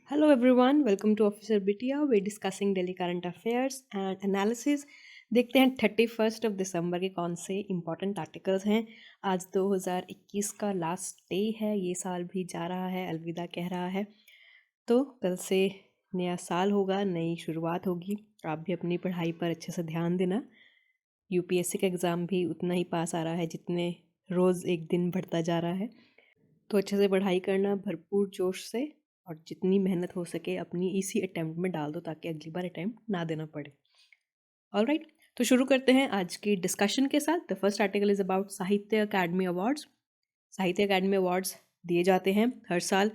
Hello everyone, welcome to Officer Bitia. We're discussing Delhi current affairs and analysis. देखते हैं 31 दिसंबर के कौन से इम्पोर्टेंट आर्टिकल्स हैं। आज 2021 का लास्ट डे है, ये साल भी जा रहा है, अलविदा कह रहा है। तो कल से नया साल होगा, नई शुरुआत होगी। आप भी अपनी पढ़ाई पर अच्छे से ध्यान देना। यूपीएससी का एग्ज़ाम भी उतना ही पास आ रहा है जितने रोज़ एक दिन बढ़ता जा रहा है। तो अच्छे से पढ़ाई करना, भरपूर जोश से, और जितनी मेहनत हो सके अपनी इसी अटेम्प्ट में डाल दो ताकि अगली बार अटेम्प्ट ना देना पड़े। ऑलराइट, तो शुरू करते हैं आज की डिस्कशन के साथ। The first article is about साहित्य अकादमी अवार्ड्स। साहित्य अकादमी अवार्ड्स दिए जाते हैं हर साल।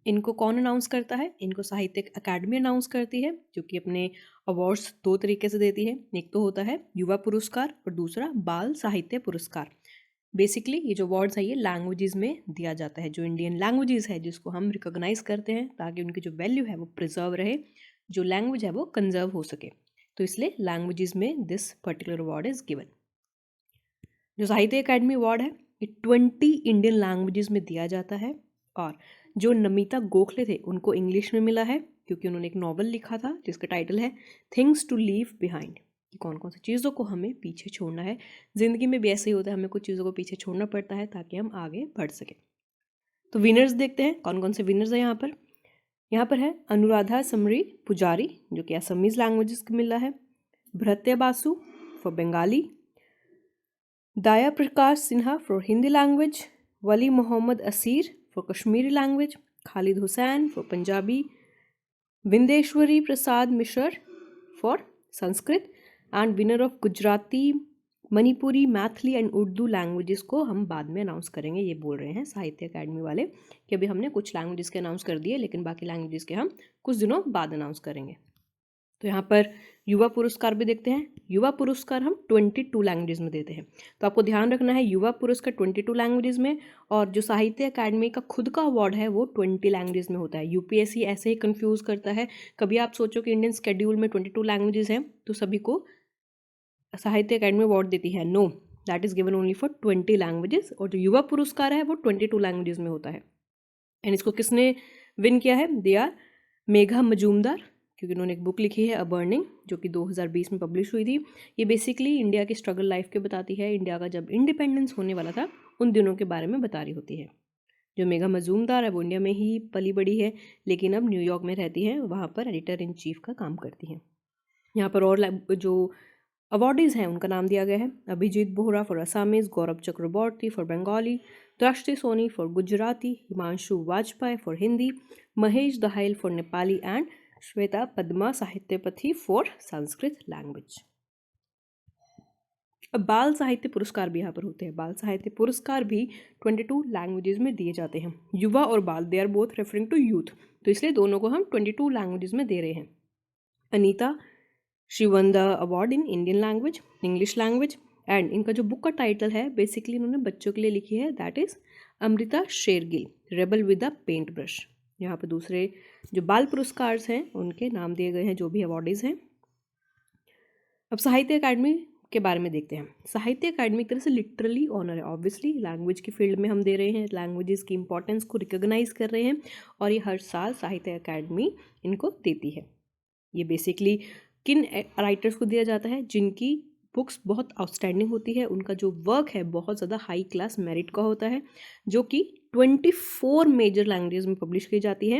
इनको कौन अनाउंस करता है? इनको साहित्य अकादमी अनाउंस करती है, जो कि अपने अवार्ड्स दो तरीके से देती है। एक तो होता है युवा पुरस्कार और दूसरा बाल साहित्य पुरस्कार। बेसिकली ये जो अवार्ड्स है ये लैंग्वेजेस में दिया जाता है, जो इंडियन लैंग्वेजेस है जिसको हम रिकॉग्नाइज करते हैं ताकि उनकी जो वैल्यू है वो प्रिजर्व रहे, जो लैंग्वेज है वो कंजर्व हो सके। तो इसलिए लैंग्वेजेस में this particular award is given. जो साहित्य अकादमी अवार्ड है ये 20 इंडियन लैंग्वेजेस में दिया जाता है। और जो नमिता गोखले थे उनको इंग्लिश में मिला है क्योंकि उन्होंने एक नॉवल लिखा था जिसका टाइटल है थिंग्स टू लीव बिहाइंड, कि कौन कौन सी चीज़ों को हमें पीछे छोड़ना है। ज़िंदगी में भी ऐसे ही होता है, हमें कुछ चीज़ों को पीछे छोड़ना पड़ता है ताकि हम आगे बढ़ सकें। तो विनर्स देखते हैं कौन कौन से विनर्स हैं यहाँ पर है अनुराधा समरी पुजारी, जो कि असमीज लैंग्वेजेस को मिला है। भृत्य Basu for Bengali, Daya Prakash Sinha for Hindi language, Wali Mohammad Asir for Kashmiri language, Khalid Hussain for Punjabi, Vindeshwari Prasad Mishra for Sanskrit, and winner of Gujarati, Manipuri, Maithili and Urdu languages को हम बाद में अनाउंस करेंगे। ये बोल रहे हैं साहित्य अकादमी वाले कि अभी हमने कुछ लैंग्वेजेस के अनाउंस कर दिए लेकिन बाकी लैंग्वेजेस के हम कुछ दिनों बाद अनाउंस करेंगे। तो यहाँ पर युवा पुरस्कार भी देखते हैं। युवा पुरस्कार हम 22 लैंग्वेजेस में देते हैं। तो आपको ध्यान रखना है युवा पुरस्कार 22 लैंग्वेजेस में, और जो साहित्य अकादमी का खुद का अवार्ड है वो 20 लैंग्वेजेस में होता है। यूपीएससी ऐसे ही कंफ्यूज करता है। कभी आप सोचो कि इंडियन स्केड्यूल में 22 लैंग्वेजेस हैं तो सभी को साहित्य अकादमी अवार्ड देती है। No, that is given only for 20 languages, और जो युवा पुरस्कार है वो 22 लैंग्वेजेस में होता है। एंड इसको किसने विन किया है? दे आर मेघा मजूमदार, क्योंकि उन्होंने एक बुक लिखी है अ बर्निंग, जो कि 2020 में पब्लिश हुई थी। ये बेसिकली इंडिया की स्ट्रगल लाइफ के बताती है। इंडिया का जब इंडिपेंडेंस होने वाला था उन दिनों के बारे में बता रही होती है। जो मेघा मजूमदार है वो इंडिया में ही पली बड़ी है लेकिन अब न्यूयॉर्क में रहती है, वहाँ पर एडिटर इन चीफ का काम करती हैं। यहाँ पर और जो अवार्डीज़ हैं उनका नाम दिया गया है। Abhijeet Bohra for Assamese, Gaurav Chakraborty for Bengali, Drishti Soni for Gujarati, Himanshu Vajpayee for Hindi, Mahesh Dahal for Nepali and Shweta Padma Sahityapati for Sanskrit language. अब बाल साहित्य पुरस्कार भी यहाँ पर होते हैं। बाल साहित्य पुरस्कार भी 22 लैंग्वेजेस में दिए जाते हैं। युवा और बाल, they are both referring to youth, तो इसलिए दोनों को हम 22 लैंग्वेजेस में दे रहे हैं। Anita she one the award in Indian language, English language, and इनका जो बुक का टाइटल है बेसिकली इन्होंने बच्चों के लिए लिखी है, that is Amrita Shergil rebel with the paint brush. यहाँ पर दूसरे जो बाल पुरस्कार हैं उनके नाम दिए गए हैं, जो भी अवार्डीज़ हैं। अब साहित्य अकादमी के बारे में देखते हैं। साहित्य अकादमी एक तरह से लिटरली ऑनर है। ऑब्वियसली लैंग्वेज की फील्ड में हम दे रहे हैं, लैंग्वेजेस की इंपॉर्टेंस को रिकॉग्नाइज कर रहे हैं, और ये हर साल साहित्य अकादमी इनको देती है। ये बेसिकली किन राइटर्स को दिया जाता है? जिनकी बुक्स बहुत आउटस्टैंडिंग होती है, उनका जो वर्क है बहुत ज़्यादा हाई क्लास मेरिट का होता है, जो कि 24 मेजर लैंग्वेजेस में पब्लिश की जाती है।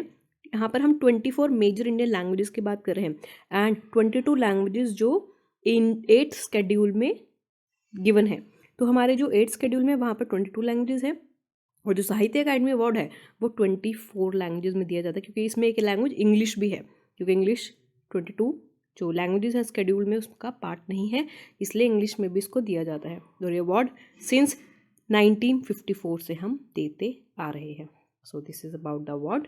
यहाँ पर हम 24 मेजर इंडियन लैंग्वेजेस की बात कर रहे हैं एंड 22 लैंग्वेजेस जो इन 8th स्केड्यूल में गिवन है। तो हमारे जो 8th स्केड्यूल में वहाँ पर 22 लैंग्वेजेस हैं, और जो साहित्य अकादमी अवार्ड है वो 24 लैंग्वेजेस में दिया जाता है, क्योंकि इसमें एक लैंग्वेज इंग्लिश भी है, क्योंकि इंग्लिश 22 जो लैंग्वेजेस हैं स्केड्यूल में उसका पार्ट नहीं है, इसलिए इंग्लिश में भी इसको दिया जाता है। और ये अवार्ड सिंस 1954 से हम देते आ रहे हैं। So this is about the award,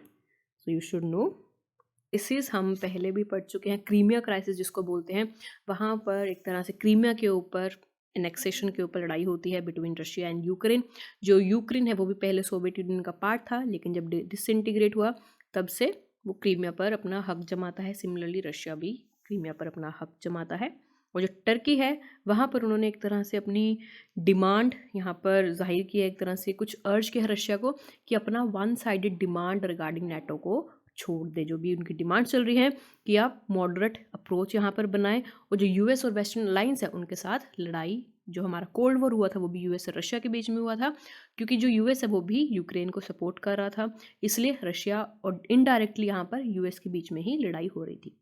so you should know. Crisis हम पहले भी पढ़ चुके हैं। क्रीमिया क्राइसिस जिसको बोलते हैं, वहाँ पर एक तरह से क्रीमिया के ऊपर, एनेक्सेशन के ऊपर लड़ाई होती है बिटवीन रशिया एंड यूक्रेन। जो यूक्रेन है वो भी पहले सोवियत यूनियन का पार्ट था, लेकिन जब डिसइंटीग्रेट हुआ तब से वो क्रीमिया पर अपना हक जमाता है। सिमिलरली रशिया भी क्रीमिया पर अपना हक जमाता है। और जो टर्की है वहाँ पर उन्होंने एक तरह से अपनी डिमांड यहाँ पर जाहिर की है, एक तरह से कुछ अर्ज किया है रशिया को कि अपना one sided demand regarding NATO को छोड़ दे, जो भी उनकी डिमांड चल रही है कि आप मॉडरेट अप्रोच यहाँ पर बनाएं, और जो यूएस और वेस्टर्न अलायंस है उनके साथ लड़ाई, जो हमारा कोल्ड वॉर हुआ था वो भी यूएस और रशिया के बीच में हुआ था, क्योंकि जो यूएस है वो भी यूक्रेन को सपोर्ट कर रहा था, इसलिए रशिया और इनडायरेक्टली यहाँ पर यूएस के बीच में ही लड़ाई हो रही थी।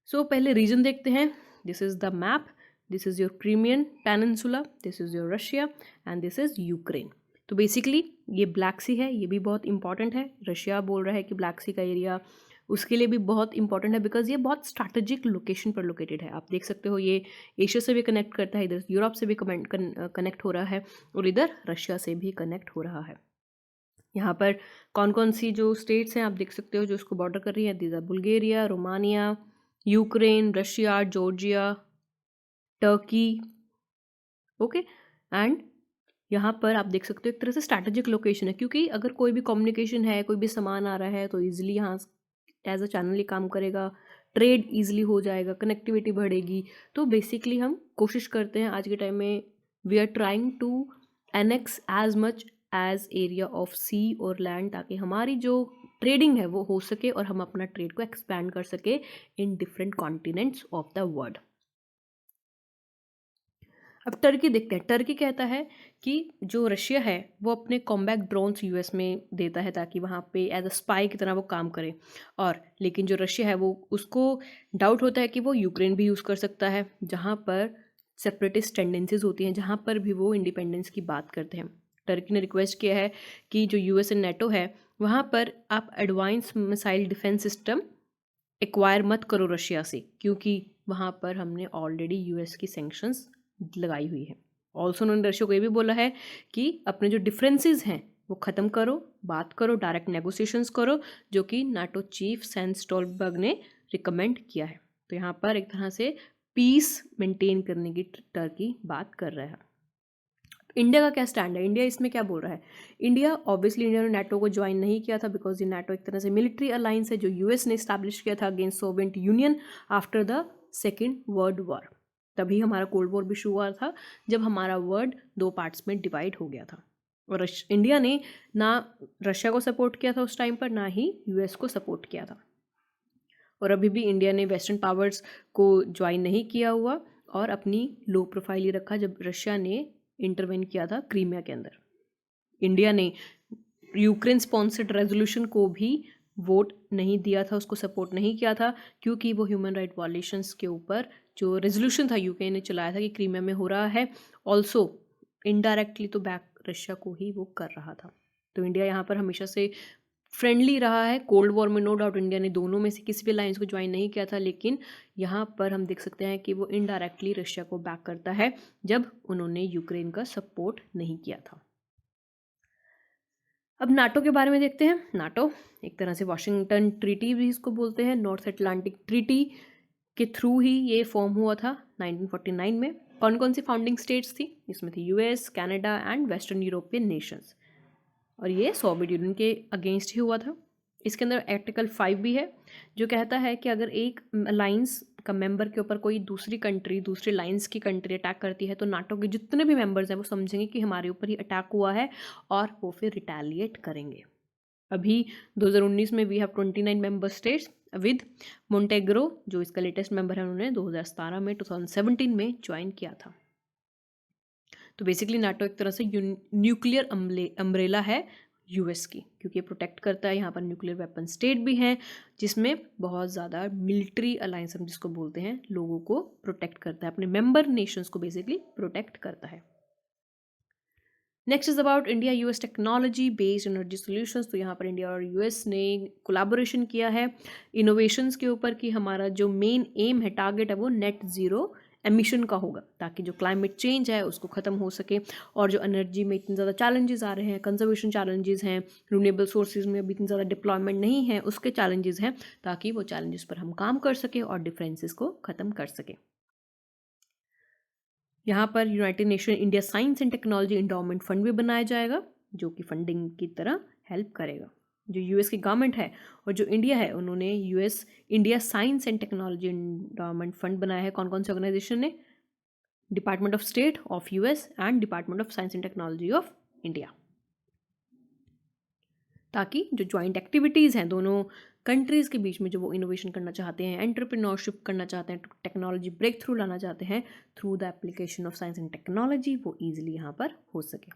सो पहले रीजन देखते हैं। This is the map, this is your Crimean peninsula, this is your Russia and this is Ukraine. तो बेसिकली ये ब्लैक सी है, ये भी बहुत इंपॉर्टेंट है। रशिया बोल रहा है कि ब्लैक सी का एरिया उसके लिए भी बहुत इंपॉर्टेंट है, बिकॉज ये बहुत स्ट्रैटेजिक लोकेशन पर लोकेटेड है। आप देख सकते हो ये एशिया से भी कनेक्ट करता है, इधर यूरोप से भी कनेक्ट हो रहा है, और इधर रशिया से भी कनेक्ट हो रहा है। यहाँ पर कौन कौन सी जो स्टेट्स हैं आप देख सकते हो जो इसको बॉर्डर कर रही है। These are Bulgaria, Romania, Ukraine, Russia, Georgia, Turkey. Okay, and यहाँ पर आप देख सकते हो एक तरह से स्ट्रैटेजिक लोकेशन है, क्योंकि अगर कोई भी कम्युनिकेशन है, कोई भी सामान आ रहा है तो ईजिली यहाँ एज अ चैनल ही काम करेगा, ट्रेड ईजिली हो जाएगा, कनेक्टिविटी बढ़ेगी। तो बेसिकली हम कोशिश करते हैं आज के टाइम में, we are trying to annex as much as area of sea और लैंड, ताकि हमारी जो ट्रेडिंग है वो हो सके और हम अपना ट्रेड को एक्सपैंड कर सके in different continents of the world. अब टर्की देखते हैं। टर्की कहता है कि जो रशिया है वो अपने कॉम्बैट ड्रोन्स यूएस में देता है ताकि वहाँ पे एज अ स्पाई की तरह वो काम करे, और लेकिन जो रशिया है वो उसको डाउट होता है कि वो यूक्रेन भी यूज़ कर सकता है, जहाँ पर सेपरेटिस्ट टेंडेंसीज होती हैं, जहाँ पर भी वो इंडिपेंडेंस की बात करते हैं। टर्की ने रिक्वेस्ट किया है कि जो यूएस एंड नेटो है वहाँ पर आप advance missile defence system acquire मत करो रशिया से, क्योंकि वहाँ पर हमने ऑलरेडी यूएस की सैंक्शंस लगाई हुई है। ऑल्सो उन्होंने रशिया को ये भी बोला है कि अपने जो डिफरेंसेस हैं वो ख़त्म करो, बात करो, डायरेक्ट नेगोशिएशंस करो, जो कि नाटो चीफ सेंस स्टोल्टनबर्ग ने रिकमेंड किया है। तो यहाँ पर एक तरह से पीस मेंटेन करने की टर्की बात कर रहा है। इंडिया का क्या स्टैंड है, इंडिया इसमें क्या बोल रहा है? इंडिया ऑब्वियसली, इंडिया ने नाटो को ज्वाइन नहीं किया था, बिकॉज ये नाटो एक तरह से मिलिट्री अलायंस है जो यूएस ने इस्टेब्लिश किया था against Soviet union after the second world war. तभी हमारा कोल्ड वॉर भी शुरू हुआ था, जब हमारा वर्ल्ड दो पार्ट्स में डिवाइड हो गया था, और इंडिया ने ना रशिया को सपोर्ट किया था उस टाइम पर, ना ही यूएस को सपोर्ट किया था। और अभी भी इंडिया ने वेस्टर्न पावर्स को ज्वाइन नहीं किया हुआ और अपनी लो प्रोफाइल ही रखा जब रशिया ने इंटरवेन किया था क्रीमिया के अंदर। इंडिया ने यूक्रेन स्पॉन्सर्ड रेजोल्यूशन को भी वोट नहीं दिया था, उसको सपोर्ट नहीं किया था, क्योंकि वो ह्यूमन राइट वायलेशंस के ऊपर जो रेजोल्यूशन था यूके ने चलाया था कि क्रीमिया में हो रहा है, ऑल्सो इनडायरेक्टली तो बैक रशिया को ही वो कर रहा था। तो इंडिया यहाँ पर हमेशा से फ्रेंडली रहा है। कोल्ड वॉर में नो डाउट इंडिया ने दोनों में से किसी भी अलायंस को ज्वाइन नहीं किया था, लेकिन यहाँ पर हम देख सकते हैं कि वो इनडायरेक्टली रशिया को बैक करता है जब उन्होंने यूक्रेन का सपोर्ट नहीं किया था। अब नाटो के बारे में देखते हैं। नाटो एक तरह से वाशिंगटन ट्रीटी भी इसको बोलते हैं, नॉर्थ अटलांटिक ट्रीटी के थ्रू ही ये फॉर्म हुआ था 1949 में। कौन कौन सी फाउंडिंग स्टेट्स थी? इसमें थी US, Canada and western European Nations, और ये सोवियत यूनियन के अगेंस्ट ही हुआ था। इसके अंदर आर्टिकल 5 भी है जो कहता है कि अगर एक अलायंस का मेंबर के ऊपर कोई दूसरी कंट्री, दूसरी अलायंस की कंट्री अटैक करती है तो नाटो के जितने भी मेंबर्स हैं वो समझेंगे कि हमारे ऊपर ही अटैक हुआ है और वो फिर रिटेलिएट करेंगे। अभी 2019 में we have 29 member states with Montenegro, जो इसका लेटेस्ट मेंबर है, उन्होंने 2017 में ज्वाइन किया था। तो बेसिकली नाटो एक तरह से न्यूक्लियर अम्ब्रेला है यूएस की, क्योंकि ये प्रोटेक्ट करता है। यहाँ पर न्यूक्लियर वेपन स्टेट भी हैं, जिसमें बहुत ज़्यादा मिलिट्री अलायंस हम जिसको बोलते हैं, लोगों को प्रोटेक्ट करता है, अपने मेंबर नेशंस को बेसिकली प्रोटेक्ट करता है। Next is about India US technology based energy solutions. तो यहाँ पर इंडिया और यूएस ने कोलैबोरेशन किया है इनोवेशंस के ऊपर कि हमारा जो मेन एम है, टारगेट है, वो नेट ज़ीरो एमिशन का होगा, ताकि जो क्लाइमेट चेंज है उसको ख़त्म हो सके, और जो एनर्जी में इतने ज़्यादा चैलेंजेस आ रहे हैं, कंजर्वेशन चैलेंजेस हैं, रिन्यूएबल सोर्सेज में अभी इतनी ज़्यादा डिप्लॉयमेंट नहीं है, उसके चैलेंजेस हैं, ताकि वो चैलेंजेस पर हम काम कर सकें और डिफरेंसेस को ख़त्म कर सकें। यहाँ पर United nation India science and technology endowment fund भी बनाया जाएगा, जो कि फंडिंग की तरह हेल्प करेगा। जो यूएस की गवर्नमेंट है और जो इंडिया है, उन्होंने US India science and technology endowment fund बनाया है। कौन कौन से ऑर्गेनाइजेशन ने? Department of state of US and department of science and technology of India. ताकि जो जॉइंट एक्टिविटीज़ हैं दोनों कंट्रीज़ के बीच में, जो वो इनोवेशन करना चाहते हैं, एंटरप्रेन्योरशिप करना चाहते हैं, टेक्नोलॉजी ब्रेक थ्रू लाना चाहते हैं through the application of science and technology, वो ईजिली यहाँ पर हो सके।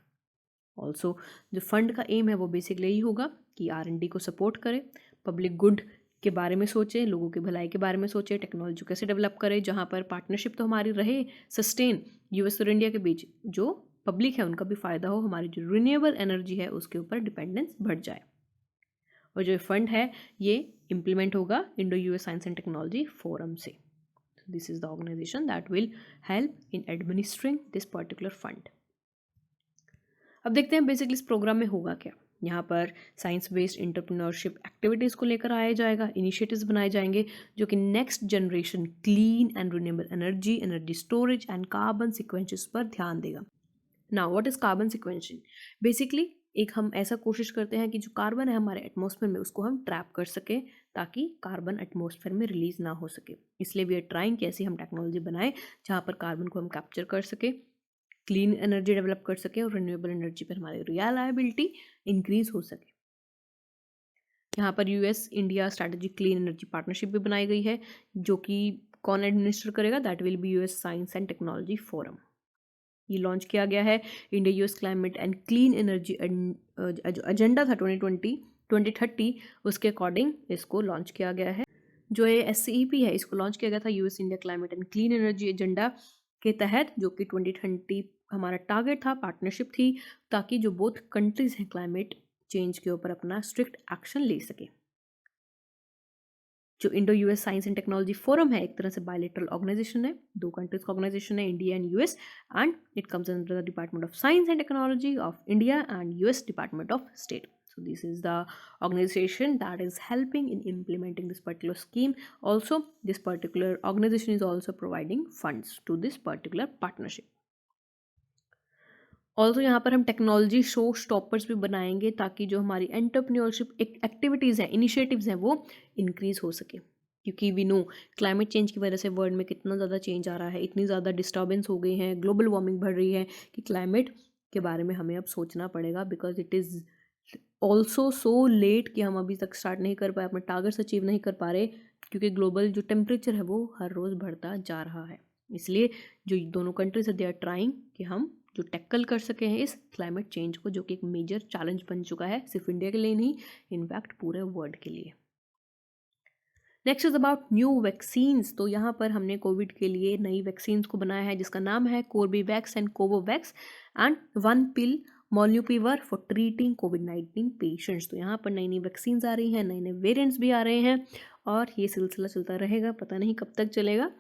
ऑल्सो जो फंड का एम है वो बेसिकली यही होगा कि R&D को सपोर्ट करे, पब्लिक गुड के बारे में सोचे, लोगों की भलाई के बारे में सोचे, टेक्नोलॉजी कैसे डेवलप करे, जहाँ पर पार्टनरशिप तो हमारी रहे सस्टेन US और इंडिया के बीच, जो पब्लिक है उनका भी फ़ायदा हो, हमारी जो रिन्यूएबल एनर्जी है उसके ऊपर डिपेंडेंस बढ़ जाए। और जो फंड है ये इम्प्लीमेंट होगा Indo US science and technology forum से। This is the organisation that will help in administering this particular fund. अब देखते हैं बेसिकली इस प्रोग्राम में होगा क्या। यहाँ पर साइंस बेस्ड एंटरप्रेन्योरशिप एक्टिविटीज़ को लेकर आया जाएगा, इनिशिएटिव्स बनाए जाएंगे जो कि next generation clean and renewable energy, energy storage and carbon sequences पर ध्यान देगा। Now what is carbon sequestration? Basically एक हम ऐसा कोशिश करते हैं कि जो कार्बन है हमारे एटमॉस्फेयर में उसको हम ट्रैप कर सकें ताकि कार्बन एटमॉस्फेयर में रिलीज ना हो सके। इसलिए वी आर ट्राइंग कि ऐसी हम टेक्नोलॉजी बनाएं जहाँ पर कार्बन को हम कैप्चर कर सके, क्लीन एनर्जी डेवलप कर सके और रिन्यूएबल एनर्जी पर हमारी रिलायबिलिटी इंक्रीज हो सके। यहाँ पर US India strategic clean energy partnership भी बनाई गई है, जो कि कौन एडमिनिस्टर करेगा? That will be US science and technology forum. ये लॉन्च किया गया है India US climate and clean energy जो एजेंडा था 2030 उसके अकॉर्डिंग इसको लॉन्च किया गया है। जो ये SCEP है इसको लॉन्च किया गया था US India climate and clean energy agenda के तहत, जो कि 2020 हमारा टारगेट था, पार्टनरशिप थी, ताकि जो बोथ कंट्रीज हैं क्लाइमेट चेंज के ऊपर अपना स्ट्रिक्ट एक्शन ले सके। जो Indo US science and technology forum है एक तरह से बायलैटरल ऑर्गेनाइजेशन है, दो कंट्रीज का ऑर्गेनाइजेशन है, India and US, and it comes under the department of science and technology of India and US department of state. So this is the organization that is helping in implementing this particular scheme. Also, this particular organization is also providing funds to this particular partnership. Also यहाँ पर हम technology show stoppers भी बनाएंगे ताकि जो हमारी entrepreneurship activities हैं, initiatives हैं, वो इंक्रीज़ हो सके। क्योंकि वी नो क्लाइमेट चेंज की वजह से वर्ल्ड में कितना ज़्यादा चेंज आ रहा है, इतनी ज़्यादा डिस्टर्बेंस हो गई है, ग्लोबल वार्मिंग बढ़ रही है कि क्लाइमेट के बारे में हमें अब सोचना पड़ेगा, because it is also so let कि हम अभी तक स्टार्ट नहीं कर पाए, अपने टारगेट्स अचीव नहीं कर पा रहे, क्योंकि ग्लोबल जो टेम्परेचर है वो हर रोज़ बढ़ता जा रहा है। इसलिए जो दोनों कंट्रीज है दे आर ट्राइंग कि हम जो टैकल कर सके हैं इस क्लाइमेट चेंज को, जो कि एक मेजर चैलेंज बन चुका है सिर्फ इंडिया के लिए नहीं, इनफैक्ट पूरे वर्ल्ड के लिए। Next is about new vaccines. तो यहाँ पर हमने कोविड के लिए नई वैक्सीन्स को बनाया है जिसका नाम है Corbevax and Covovax and one pill molnupiravir for treating कोविड-19 पेशेंट्स। तो यहाँ पर नई नई वैक्सीन्स आ रही हैं, नए नए वेरिएंट्स भी आ रहे हैं और ये सिलसिला चलता रहेगा, पता नहीं कब तक चलेगा।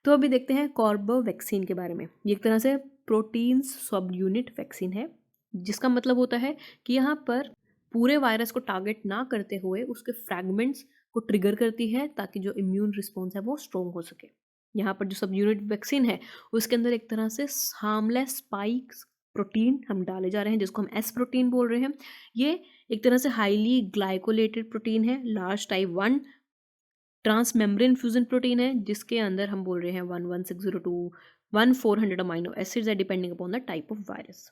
तो अभी देखते हैं कोर्बेवैक्सीन के बारे में। ये एक तरह से प्रोटीन सब यूनिट वैक्सीन है, जिसका मतलब होता है कि यहाँ पर पूरे वायरस को टारगेट ना करते हुए उसके फ्रैगमेंट्स को ट्रिगर करती है ताकि जो इम्यून रिस्पॉन्स है वो स्ट्रॉन्ग हो सके। यहाँ पर जो सब यूनिट वैक्सीन है उसके अंदर एक तरह से हार्मलेस स्पाइक प्रोटीन हम डाले जा रहे हैं जिसको हम एस प्रोटीन बोल रहे हैं। ये एक तरह से हाईली ग्लाइकोलेटेड प्रोटीन है, large type 1 transmembrane fusion protein है, जिसके अंदर हम बोल रहे हैं 11602 1400 अमाइनो एसिड्स है depending upon the type of virus.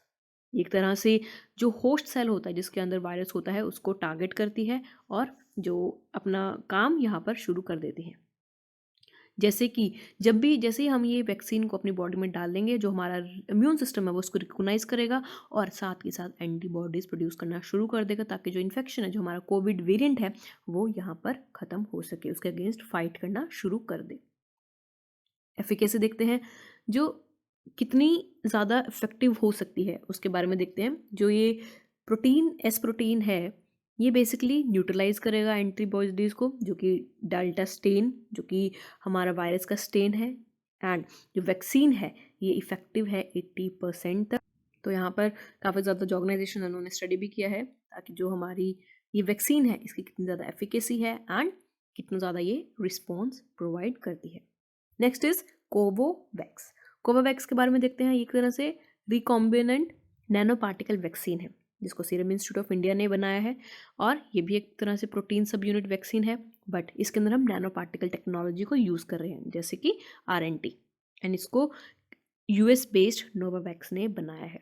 एक तरह से जो होस्ट सेल होता है जिसके अंदर वायरस होता है उसको टारगेट करती है और जो अपना काम यहाँ पर शुरू कर देती है। जैसे कि जैसे ही हम ये वैक्सीन को अपनी बॉडी में डाल देंगे, जो हमारा इम्यून सिस्टम है वो उसको रिकॉग्नाइज करेगा और साथ ही साथ एंटीबॉडीज़ प्रोड्यूस करना शुरू कर देगा ताकि जो इन्फेक्शन है, जो हमारा कोविड वेरिएंट है, वो यहाँ पर ख़त्म हो सके, उसके अगेंस्ट फाइट करना शुरू कर दे। एफिकेसी देखते हैं जो कितनी ज़्यादा इफेक्टिव हो सकती है उसके बारे में देखते हैं। जो ये प्रोटीन एस प्रोटीन है ये बेसिकली न्यूट्रलाइज करेगा एंटीबॉडीज़ को, जो कि डेल्टा स्टेन, जो कि हमारा वायरस का स्टेन है, एंड जो वैक्सीन है ये इफ़ेक्टिव है 80% तक। तो यहाँ पर काफ़ी ज़्यादा जो ऑर्गेनाइजेशन उन्होंने स्टडी भी किया है ताकि जो हमारी ये वैक्सीन है इसकी कितनी ज़्यादा एफिकेसी है एंड कितना ज़्यादा ये रिस्पॉन्स प्रोवाइड करती है। Next is Covovax. कोवोवैक्स के बारे में देखते हैं। एक तरह से रिकॉम्बिनेंट नैनो पार्टिकल वैक्सीन है जिसको सीरम इंस्टीट्यूट ऑफ इंडिया ने बनाया है और ये भी एक तरह से प्रोटीन सब यूनिट वैक्सीन है, बट इसके अंदर हम नैनो पार्टिकल टेक्नोलॉजी को यूज़ कर रहे हैं जैसे कि RNT, एंड इसको US बेस्ड नोवावैक्स ने बनाया है।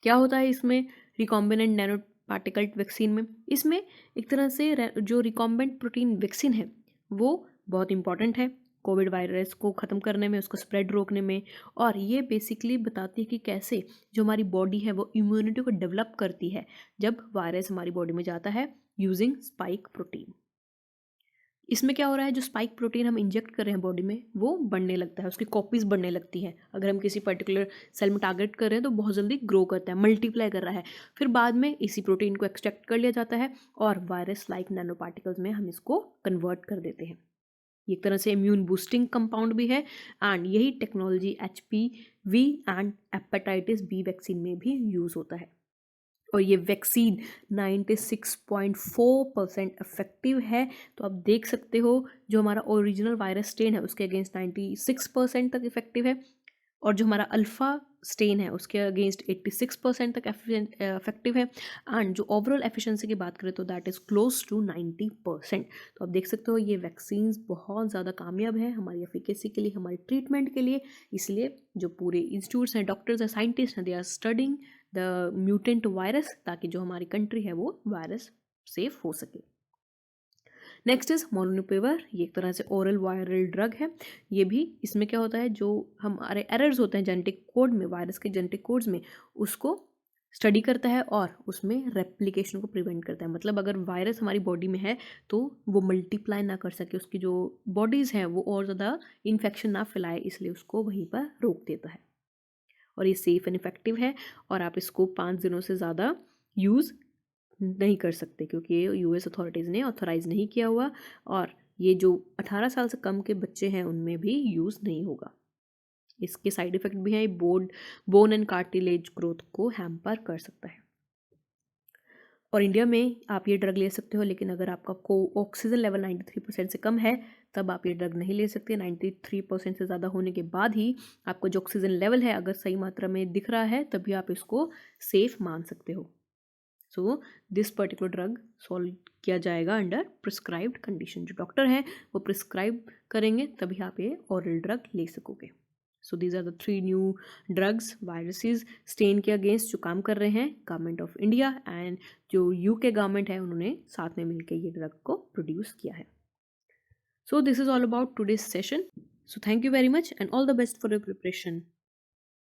क्या होता है इसमें? रिकॉम्बिनेंट नैनो पार्टिकल वैक्सीन में। इसमें एक तरह से जो रिकॉम्बेंट प्रोटीन वैक्सीन है वो बहुत इंपॉर्टेंट है कोविड वायरस को ख़त्म करने में, उसको स्प्रेड रोकने में। और ये बेसिकली बताती है कि कैसे जो हमारी बॉडी है वो इम्यूनिटी को डेवलप करती है जब वायरस हमारी बॉडी में जाता है यूजिंग स्पाइक प्रोटीन। इसमें क्या हो रहा है, जो स्पाइक प्रोटीन हम इंजेक्ट कर रहे हैं बॉडी में वो बढ़ने लगता है, उसकी कॉपीज बढ़ने लगती है। अगर हम किसी पर्टिकुलर सेल में टारगेट कर रहे हैं तो बहुत जल्दी ग्रो करता है, मल्टीप्लाई कर रहा है। फिर बाद में इसी प्रोटीन को एक्सट्रैक्ट कर लिया जाता है और वायरस लाइक नैनो पार्टिकल्स में हम इसको कन्वर्ट कर देते हैं। ये एक तरह से इम्यून बूस्टिंग कंपाउंड भी है एंड यही technology HPV and hepatitis B vaccine में भी यूज़ होता है। और ये वैक्सीन 96.4% इफेक्टिव है। तो आप देख सकते हो जो हमारा ओरिजिनल वायरस स्ट्रेन है उसके अगेंस्ट 96% तक इफेक्टिव है, और जो हमारा अल्फ़ा स्टेन है उसके अगेंस्ट 86% तक इफेक्टिव है। एंड जो ओवरऑल एफिशिएंसी की बात करें तो दैट इज़ क्लोज टू 90%। तो आप देख सकते हो ये वैक्सीन्स बहुत ज़्यादा कामयाब है हमारी एफिकेसी के लिए, हमारी ट्रीटमेंट के लिए। इसलिए जो पूरे इंस्टीट्यूट्स हैं, डॉक्टर्स हैं, साइंटिस्ट हैं, they are studying the mutant virus, ताकि जो हमारी कंट्री है वो वायरस सेफ हो सके। Next is molnupiravir. ये एक तरह से ओरल वायरल ड्रग है। ये भी, इसमें क्या होता है, जो हमारे एरर्स होते हैं जेनेटिक कोड में, वायरस के जेनेटिक कोड्स में, उसको स्टडी करता है और उसमें रेप्लिकेशन को प्रिवेंट करता है। मतलब अगर वायरस हमारी बॉडी में है तो वो मल्टीप्लाई ना कर सके, उसकी जो बॉडीज़ हैं वो और ज़्यादा इन्फेक्शन ना फैलाए, इसलिए उसको वहीं पर रोक देता है। और ये सेफ़ एंड इफ़ेक्टिव है और आप इसको 5 दिनों से ज़्यादा यूज़ नहीं कर सकते क्योंकि ये यूएस अथॉरिटीज़ ने ऑथराइज़ नहीं किया हुआ, और ये जो 18 साल से कम के बच्चे हैं उनमें भी यूज़ नहीं होगा। इसके साइड इफ़ेक्ट भी हैं, बोन एंड कार्टिलेज ग्रोथ को हैम्पर कर सकता है। और इंडिया में आप ये ड्रग ले सकते हो, लेकिन अगर आपका को ऑक्सीजन लेवल 93% से कम है तब आप ये ड्रग नहीं ले सकते। 93% से ज़्यादा होने के बाद ही आपका जो ऑक्सीजन लेवल है अगर सही मात्रा में दिख रहा है तभी आप इसको सेफ़ मान सकते हो। So this particular drug solve किया जाएगा अंडर प्रिस्क्राइब्ड कंडीशन। जो डॉक्टर हैं वो प्रिस्क्राइब करेंगे तभी आप ये ऑरल ड्रग ले सकोगे। So these are the 3 new drugs viruses strain के अगेंस्ट जो काम कर रहे हैं गवर्नमेंट ऑफ इंडिया एंड जो यूके गवर्नमेंट है, उन्होंने साथ में मिलकर ये ड्रग को प्रोड्यूस किया है। So this is all about today's session. So thank you very much and all the best for your preparation.